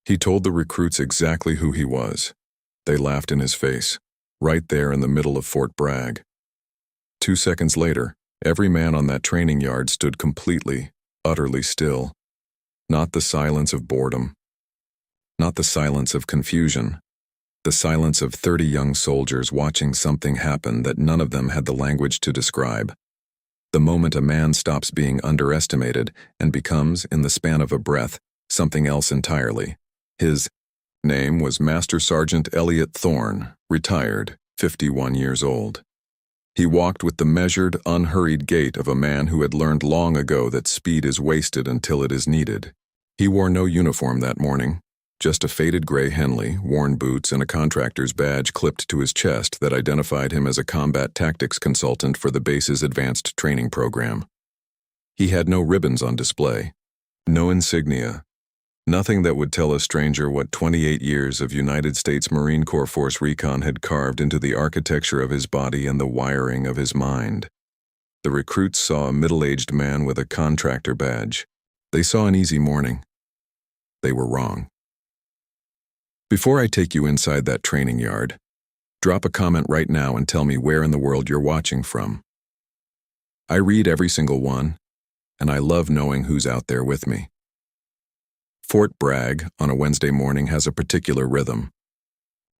He told the recruits exactly who he was. They laughed in his face, right there in the middle of Fort Bragg. 2 seconds later, every man on that training yard stood completely, utterly still. Not the silence of boredom. Not the silence of confusion. The silence of 30 young soldiers watching something happen that none of them had the language to describe. The moment a man stops being underestimated and becomes, in the span of a breath, something else entirely. His name was Master Sergeant Elliot Thorn, retired, 51 years old. He walked with the measured, unhurried gait of a man who had learned long ago that speed is wasted until it is needed. He wore no uniform that morning, just a faded gray Henley, worn boots, and a contractor's badge clipped to his chest that identified him as a combat tactics consultant for the base's advanced training program. He had no ribbons on display, no insignia, nothing that would tell a stranger what 28 years of United States Marine Corps Force Recon had carved into the architecture of his body and the wiring of his mind. The recruits saw a middle-aged man with a contractor badge. They saw an easy morning. They were wrong. Before I take you inside that training yard, drop a comment right now and tell me where in the world you're watching from. I read every single one, and I love knowing who's out there with me. Fort Bragg on a Wednesday morning has a particular rhythm.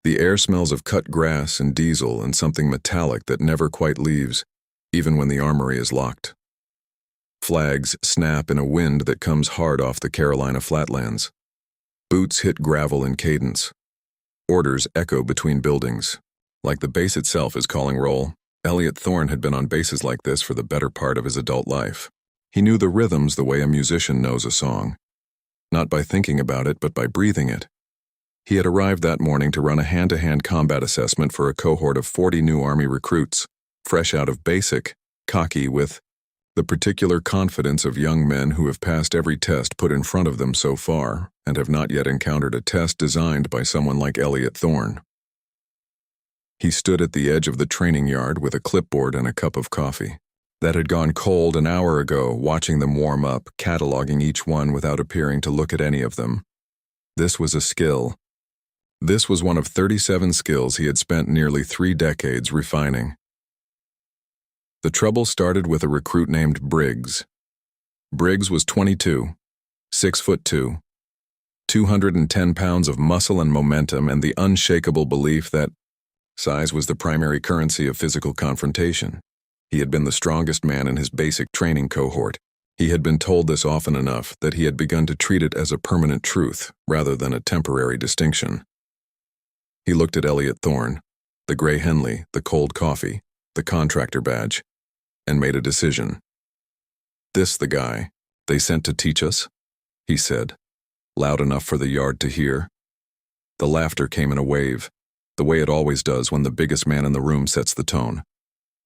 The air smells of cut grass and diesel and something metallic that never quite leaves, even when the armory is locked. Flags snap in a wind that comes hard off the Carolina flatlands. Boots hit gravel in cadence. Orders echo between buildings. Like the base itself is calling roll, Elliot Thorn had been on bases like this for the better part of his adult life. He knew the rhythms the way a musician knows a song. Not by thinking about it, but by breathing it. He had arrived that morning to run a hand-to-hand combat assessment for a cohort of 40 new Army recruits, fresh out of basic, cocky with the particular confidence of young men who have passed every test put in front of them so far and have not yet encountered a test designed by someone like Elliot Thorn. He stood at the edge of the training yard with a clipboard and a cup of coffee. That had gone cold an hour ago, watching them warm up, cataloging each one without appearing to look at any of them. This was a skill. This was one of 37 skills he had spent nearly 3 decades refining. The trouble started with a recruit named Briggs. Briggs was 22, 6'2", 210 pounds of muscle and momentum, and the unshakable belief that size was the primary currency of physical confrontation. He had been the strongest man in his basic training cohort. He had been told this often enough that he had begun to treat it as a permanent truth rather than a temporary distinction. He looked at Elliot Thorn, the gray Henley, the cold coffee, the contractor badge, and made a decision. This the guy they sent to teach us? He said, loud enough for the yard to hear. The laughter came in a wave, the way it always does when the biggest man in the room sets the tone.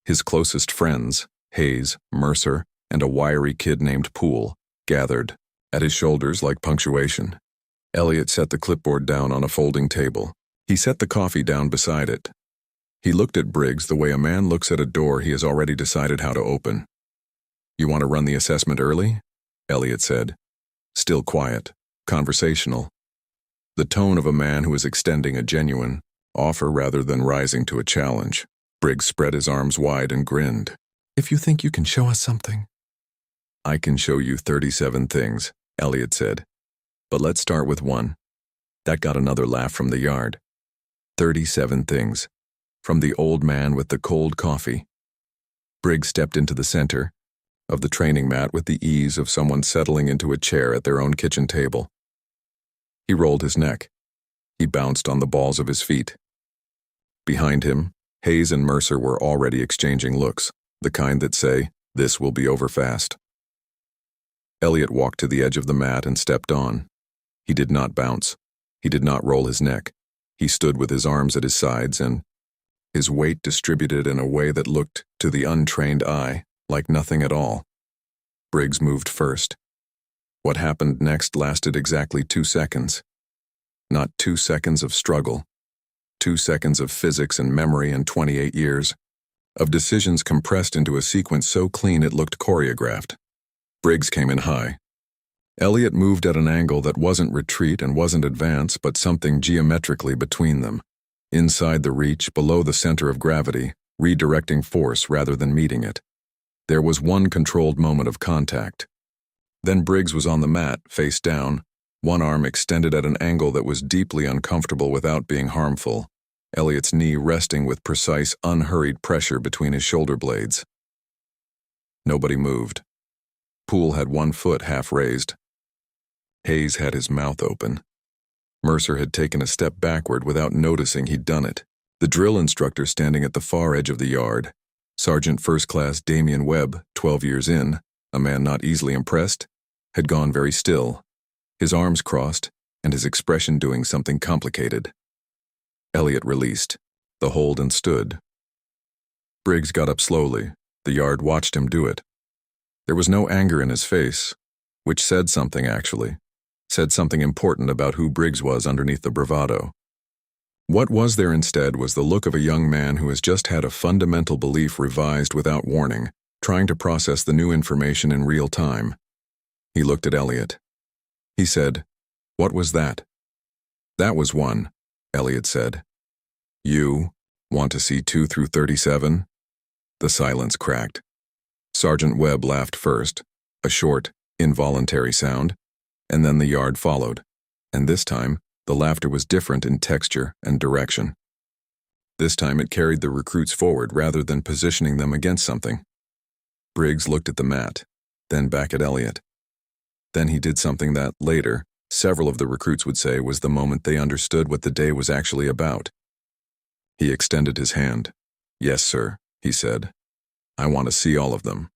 His closest friends, Hayes, Mercer, and a wiry kid named Poole, gathered at his shoulders like punctuation. Elliot set the clipboard down on a folding table. He set the coffee down beside it. He looked at Briggs the way a man looks at a door he has already decided how to open. "You want to run the assessment early?" Elliot said. Still quiet, conversational. The tone of a man who is extending a genuine offer rather than rising to a challenge. Briggs spread his arms wide and grinned. "If you think you can show us something." "I can show you 37 things," Elliot said. "But let's start with one." That got another laugh from the yard. 37 things. From the old man with the cold coffee. Briggs stepped into the center of the training mat with the ease of someone settling into a chair at their own kitchen table. He rolled his neck. He bounced on the balls of his feet. Behind him, Hayes and Mercer were already exchanging looks, the kind that say, "This will be over fast." Elliot walked to the edge of the mat and stepped on. He did not bounce. He did not roll his neck. He stood with his arms at his sides and his weight distributed in a way that looked, to the untrained eye, like nothing at all. Briggs moved first. What happened next lasted exactly 2 seconds. Not 2 seconds of struggle. 2 seconds of physics and memory and 28 years. Of decisions compressed into a sequence so clean it looked choreographed. Briggs came in high. Elliot moved at an angle that wasn't retreat and wasn't advance, but something geometrically between them. Inside the reach, below the center of gravity, redirecting force rather than meeting it. There was one controlled moment of contact. Then Briggs was on the mat, face down, one arm extended at an angle that was deeply uncomfortable without being harmful, Elliot's knee resting with precise, unhurried pressure between his shoulder blades. Nobody moved. Poole had one foot half raised. Hayes had his mouth open. Mercer had taken a step backward without noticing he'd done it. The drill instructor standing at the far edge of the yard, Sergeant First Class Damian Webb, 12 years in, a man not easily impressed, had gone very still, his arms crossed, and his expression doing something complicated. Elliot released the hold and stood. Briggs got up slowly. The yard watched him do it. There was no anger in his face, which said something actually, said something important about who Briggs was underneath the bravado. What was there instead was the look of a young man who has just had a fundamental belief revised without warning, trying to process the new information in real time. He looked at Elliot. He said, "What was that?" "That was one," Elliot said. "You want to see 2 through 37? The silence cracked. Sergeant Webb laughed first, a short, involuntary sound, and then the yard followed, and this time, the laughter was different in texture and direction. This time it carried the recruits forward rather than positioning them against something. Briggs looked at the mat, then back at Elliot. Then he did something that, later, several of the recruits would say was the moment they understood what the day was actually about. He extended his hand. "Yes, sir," he said. "I want to see all of them."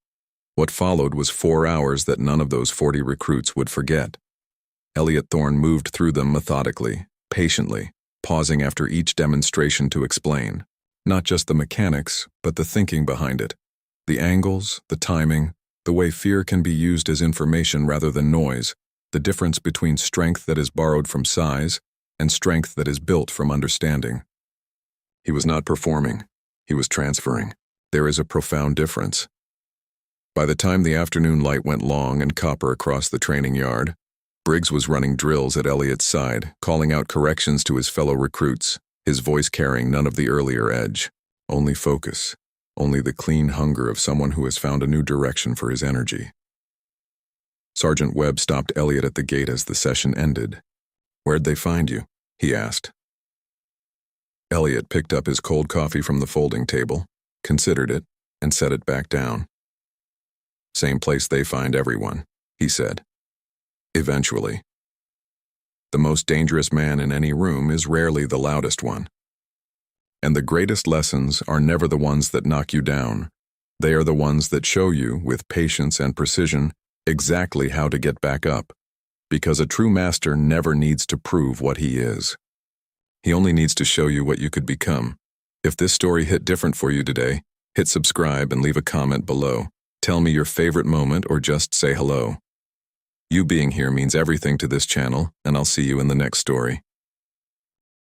What followed was 4 hours that none of those 40 recruits would forget. Elliot Thorn moved through them methodically, patiently, pausing after each demonstration to explain, not just the mechanics, but the thinking behind it, the angles, the timing, the way fear can be used as information rather than noise, the difference between strength that is borrowed from size and strength that is built from understanding. He was not performing, he was transferring. There is a profound difference. By the time the afternoon light went long and copper across the training yard, Briggs was running drills at Elliot's side, calling out corrections to his fellow recruits, his voice carrying none of the earlier edge, only focus, only the clean hunger of someone who has found a new direction for his energy. Sergeant Webb stopped Elliot at the gate as the session ended. "Where'd they find you?" he asked. Elliot picked up his cold coffee from the folding table, considered it, and set it back down. "Same place they find everyone," he said. "Eventually. The most dangerous man in any room is rarely the loudest one. And the greatest lessons are never the ones that knock you down. They are the ones that show you, with patience and precision, exactly how to get back up. Because a true master never needs to prove what he is. He only needs to show you what you could become. If this story hit different for you today, hit subscribe and leave a comment below. Tell me your favorite moment or just say hello. You being here means everything to this channel, and I'll see you in the next story.